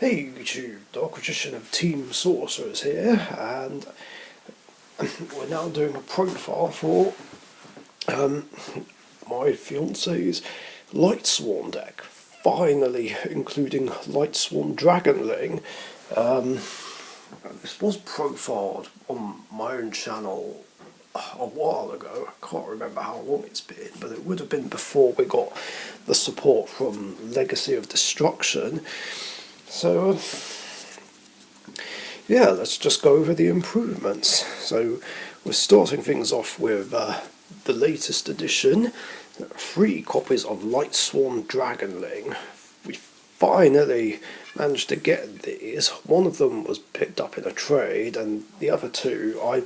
Hey YouTube, Richician of Team Sorcerers here, and we're now doing a profile for my fiance's Lightsworn deck, finally including Lightsworn Dragonling. This was profiled on my own channel a while ago. I can't remember how long it's been, but it would have been before we got the support from Legacy of Destruction. So, yeah, let's just go over the improvements. So, we're starting things off with the latest edition, 3 copies of Lightsworn Dragonling. We finally managed to get these. One of them was picked up in a trade, and the other 2 I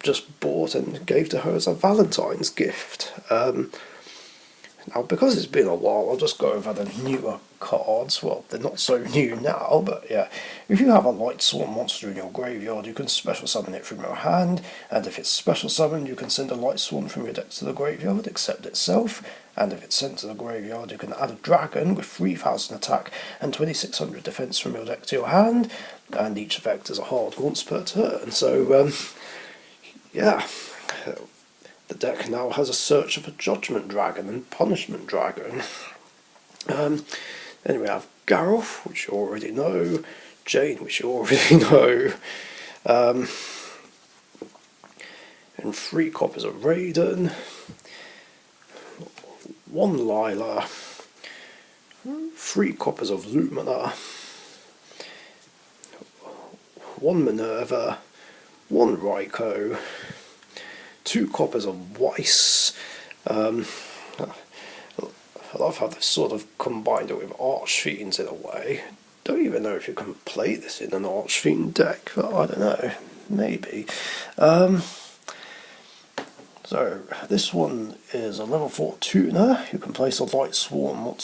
just bought and gave to her as a Valentine's gift. Now, because it's been a while, I'll just go over the newer cards. Well, they're not so new now, but yeah. If you have a Lightsworn monster in your graveyard, you can special summon it from your hand, and if it's special summoned, you can send a Lightsworn from your deck to the graveyard, except itself, and if it's sent to the graveyard, you can add a dragon with 3000 attack and 2600 defense from your deck to your hand, and each effect is a hard once per turn. So, yeah. The deck now has a Search of a Judgment Dragon and Punishment Dragon. Then we have Gareth, which you already know, Jane, which you already know, and 3 copies of Raiden, 1 Lila, 3 copies of Lumina, 1 Minerva, 1 Raikou, 2 copies of Weiss. I love how they've sort of combined it with Archfiends in a way. Don't even know if you can play this in an Archfiend deck, but I don't know, maybe. So this one is a level 4 tuner. You can place a Lightsworn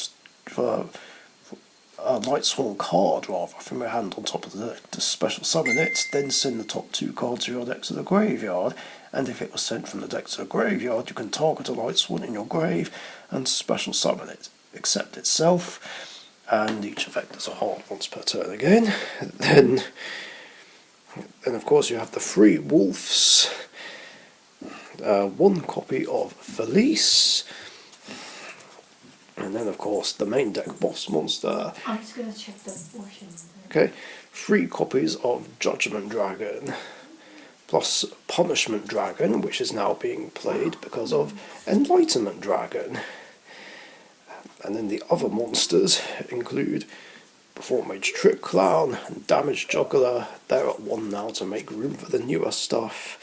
Lightsworn card from your hand on top of the deck to special summon it, then send the top 2 cards of your deck to the graveyard, and if it was sent from the deck to the graveyard, you can target a Lightsworn in your grave and special summon it, except itself, and each effect is a hard once per turn again. Then of course you have the 3 wolves, 1 copy of Felice, and then, of course, the main deck boss monster. I'm just going to check the washing. Okay, 3 copies of Judgment Dragon, plus Punishment Dragon, which is now being played because of Enlightenment Dragon. And then the other monsters include Before Mage Trick Clown and Damage Juggler. They're at 1 now to make room for the newer stuff.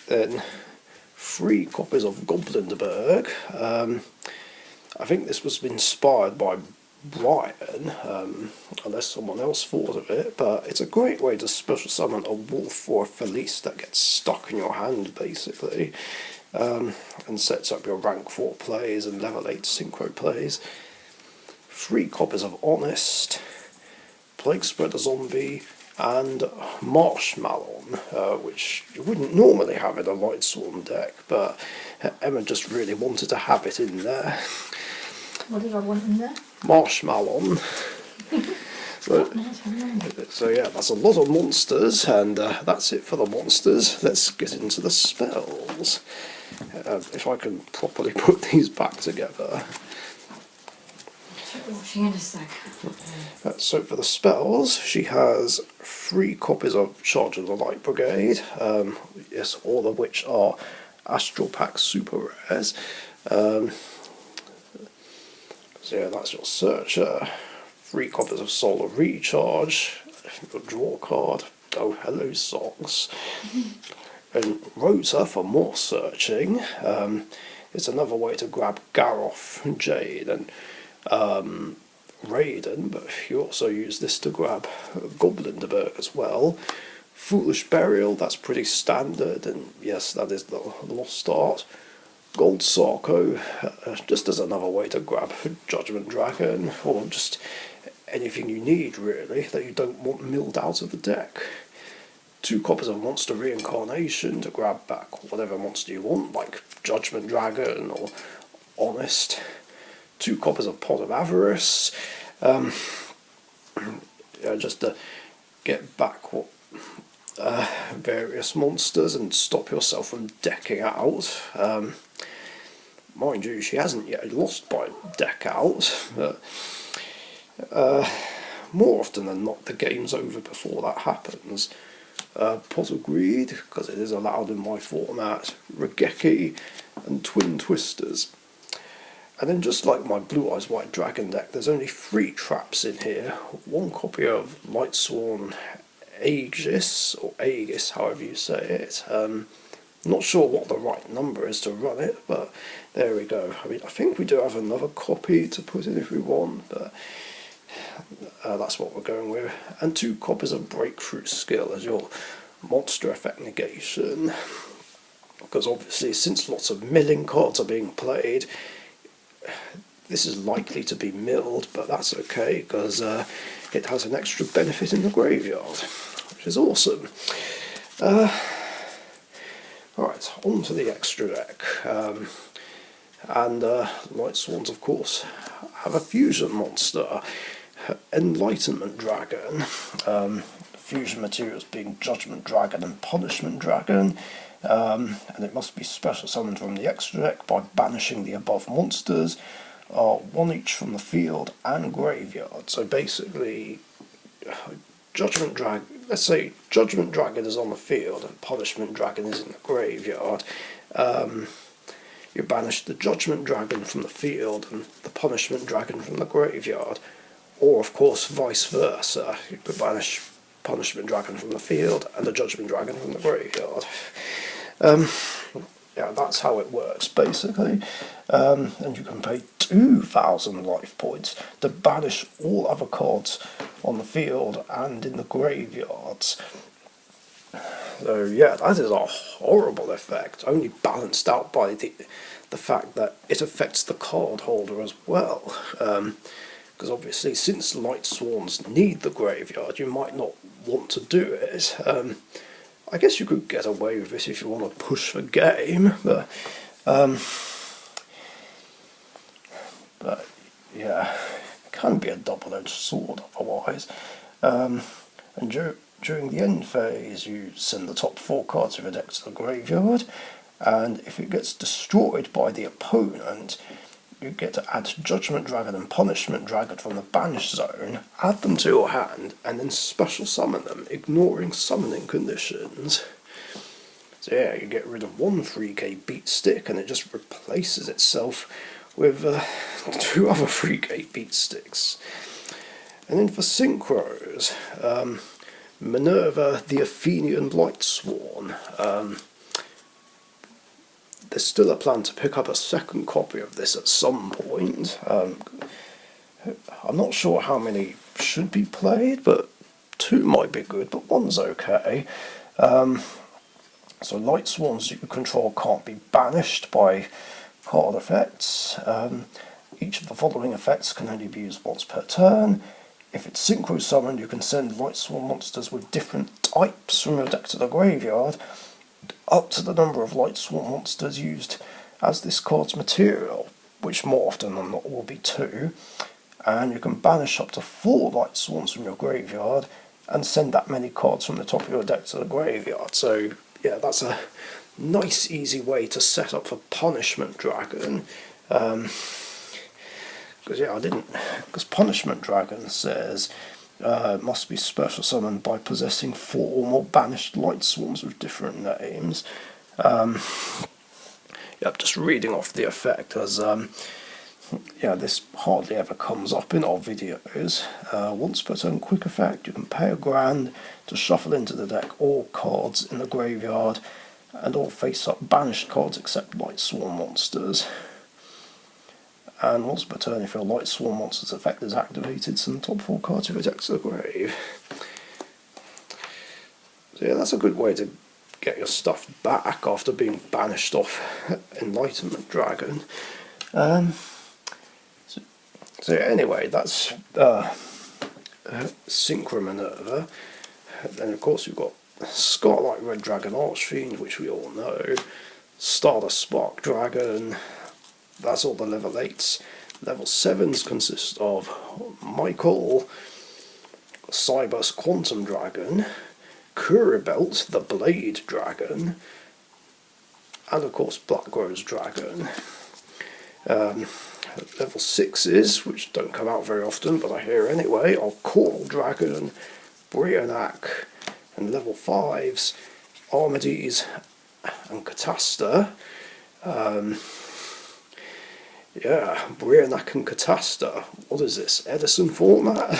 Then 3 copies of Goblinderberg. I think this was inspired by Brian, unless someone else thought of it, but it's a great way to special summon a wolf or a Felice that gets stuck in your hand, basically, and sets up your rank 4 plays and level 8 synchro plays. 3 copies of Honest, Plague Spreader Zombie, and Marshmallow, which you wouldn't normally have in a Lightsworn deck, but Emma just really wanted to have it in there. What did I want in there? Marshmallow. So yeah, that's a lot of monsters, and that's it for the monsters. Let's get into the spells. If I can properly put these back together. Washing in a sec. So for the spells, she has 3 copies of Charge of the Light Brigade, yes, all of which are Astral Pack super rares. So yeah, that's your Searcher. 3 copies of Solar Recharge, your draw card. Oh, hello, socks. And Rota for more searching. It's another way to grab Gareth, Jade, and Raiden, but you also use this to grab Goblinderberg as well. Foolish Burial, that's pretty standard, and yes, that is the Lost Art. Gold Sarko, just as another way to grab Judgment Dragon, or just anything you need, really, that you don't want milled out of the deck. 2 copies of Monster Reincarnation to grab back whatever monster you want, like Judgment Dragon or Honest. 2 copies of Pot of Avarice, just to get back what various monsters and stop yourself from decking out. Mind you, she hasn't yet lost by deck out, but more often than not the game's over before that happens. Pot of Greed, because it is allowed in my format, Regeki, and Twin Twisters. And then just like my Blue Eyes White Dragon deck, there's only 3 traps in here. 1 copy of Lightsworn Aegis, or Aegis, however you say it. Not sure what the right number is to run it, but there we go. I mean, I think we do have another copy to put in if we want, but that's what we're going with. And 2 copies of Breakthrough Skill as your monster effect negation. Because obviously, since lots of milling cards are being played, this is likely to be milled, but that's okay, because it has an extra benefit in the graveyard, which is awesome. Alright, on to the extra deck. Lightsworns, of course, have a fusion monster, Enlightenment Dragon. Fusion materials being Judgment Dragon and Punishment Dragon. And it must be special summoned from the extra deck by banishing the above monsters, 1 each from the field and graveyard. So basically, Judgment Dragon, let's say Judgment Dragon is on the field and Punishment Dragon is in the graveyard. You banish the Judgment Dragon from the field and the Punishment Dragon from the graveyard. Or, of course, vice versa. You could banish Punishment Dragon from the field and the Judgment Dragon from the graveyard. Yeah, that's how it works, basically. And you can pay 2,000 life points to banish all other cards on the field and in the graveyards. So yeah, that is a horrible effect, only balanced out by the fact that it affects the card holder as well. Because obviously, since Lightsworns need the graveyard, you might not want to do it. I guess you could get away with it if you want to push the game, but yeah, it can be a double-edged sword otherwise. And during the end phase, you send the top 4 cards of your deck to the graveyard, and if it gets destroyed by the opponent, you get to add Judgment Dragon and Punishment Dragon from the banish zone, add them to your hand, and then special summon them, ignoring summoning conditions. So yeah, you get rid of 1 3k beat stick, and it just replaces itself with 2 other 3k beat sticks. And then for synchros, Minerva the Athenian Lightsworn. There's still a plan to pick up a 2nd copy of this at some point. I'm not sure how many should be played, but 2 might be good, but 1's okay. So Lightsworns you control can't be banished by card effects. Each of the following effects can only be used once per turn. If it's synchro summoned, you can send Lightsworn monsters with different types from your deck to the graveyard, up to the number of Lightsworn monsters used as this card's material, which more often than not will be 2. And you can banish up to 4 Lightsworns from your graveyard and send that many cards from the top of your deck to the graveyard. So yeah, that's a nice easy way to set up for Punishment Dragon. Because Punishment Dragon says must be special summoned by possessing 4 or more banished Lightsworns with different names. Yep, just reading off the effect, as yeah, this hardly ever comes up in our videos. Once per turn quick effect, you can pay £1,000 to shuffle into the deck all cards in the graveyard and all face-up banished cards except Lightsworn monsters. And once per turn, if your Lightsworn monster's effect is activated, send the top 4 cards of your deck to the grave. So yeah, that's a good way to get your stuff back after being banished off Enlightenment Dragon. So anyway, that's Synchro Minerva. Then of course you've got Scarlet Red Dragon Archfiend, which we all know. Stardust Spark Dragon. That's all the level 8s. Level 7s consist of Michael, Cybus Quantum Dragon, Kuribelt the Blade Dragon, and of course Black Rose Dragon. Level 6s, which don't come out very often but I hear anyway, are Coral Dragon, Brionac, and level 5s, Armades and Catasta. Yeah, Brionac and Catasta. What is this, Edison format?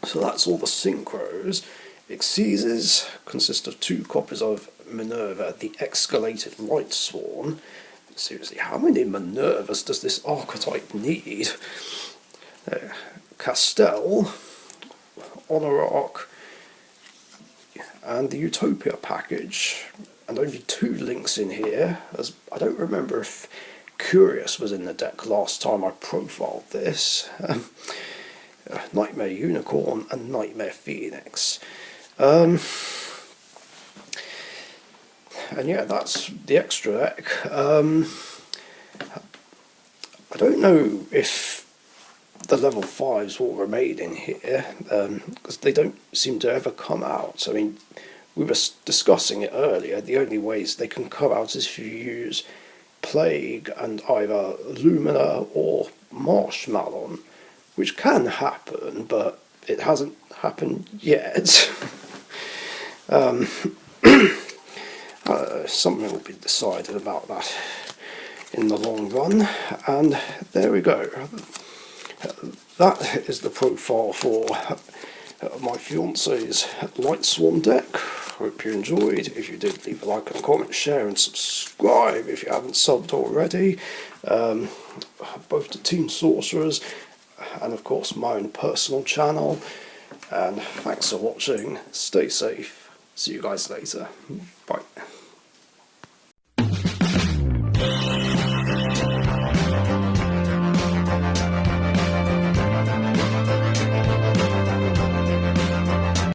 So that's all the synchros. Exceses consist of 2 copies of Minerva, the Escalated Lightsworn. Seriously, how many Minervas does this archetype need? Castell, Honorarch, and the Utopia package. And only 2 links in here, as I don't remember if Curious was in the deck last time I profiled this. Nightmare Unicorn and Nightmare Phoenix. And yeah, that's the extra deck. I don't know if the level 5s will remain in here, because they don't seem to ever come out. I mean, we were discussing it earlier, the only ways they can come out is if you use Plague and either Lumina or Marshmallow, which can happen, but it hasn't happened yet. Something will be decided about that in the long run, and there we go. That is the profile for my fiance's Lightsworn deck. Hope you enjoyed. If you did, leave a like and comment, share and subscribe if you haven't subbed already. Both to Team Sorcerers and of course my own personal channel. And thanks for watching. Stay safe. See you guys later. Bye.